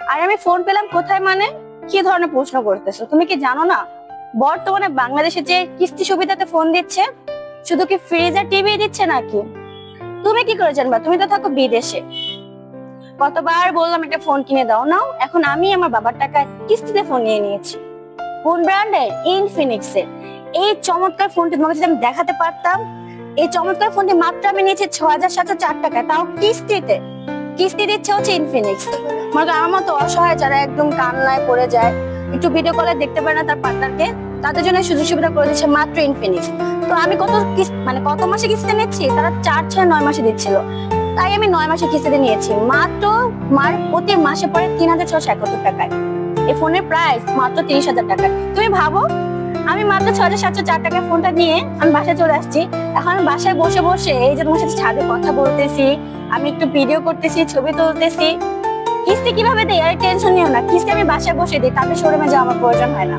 আর আমি ফোন পেলাম কোথায় মানে? কি ধরনের প্রশ্ন করতেছো? তুমি কি জানো না বর্তমানে বাংলাদেশে যে কিস্তি সুবিধাতে ফোন দিচ্ছে, শুধু কি ফ্রিজ আর টিভি দিচ্ছে নাকি? তুমি কি করে জানবা? তুমি তো থাকো বিদেশে। কতবার বললাম একটা ফোন কিনে দাও, নাও এখন আমি আমার বাবার টাকায় কিস্তিতে ফোন নিয়ে নিয়েছি। কোন ব্র্যান্ডের? ইনফিনিক্স এর। এই চমৎকার ফোনটি তোমাকে যদি আমি দেখাতে পারতাম। এই চমৎকার ফোনটি মাত্র আমি নিয়েছি ৬,৭০৪ টাকা, তাও কিস্তিতে। কিস্তি দিচ্ছে হচ্ছে ইনফিনিক্স। মনে করো আমার মতো অসহায় যারা একদম কান্নায় পড়ে যায়, একটু ভিডিও কলে দেখতে পারে না তার পার্টনারকে, তাদের জন্য সুযোগ সুবিধা করে দিচ্ছে মাত্র ইনফিনিক্স। তো আমি কত মাসে কিস্তিতে নিচ্ছি? তারা ৪, ৬, ৯ মাসে দিচ্ছিল, তাই আমি ৯ মাসে কিস্তিতে নিয়েছি মাত্র প্রতি মাসে পরে ৩,৬৭১ টাকায়। এই ফোনের প্রাইস মাত্র ৩০,০০০ টাকা। তুমি ভাবো, আমি মাত্র ৬,৭০৪ টাকায় ফোনটা নিয়ে আমি বাসায় চলে আসছি। এখন আমি বাসায় বসে বসে এই যে তোমার সাথে ছাদে কথা বলতেছি, আমি একটু ভিডিও করতেছি, ছবি তুলতেছি। কিস্তি কিভাবে দেই? আরে টেনশন নিও না, কিস্তি আমি বাসায় বসে দিই, তাতে শোরুমে যাওয়ার প্রয়োজন হয় না।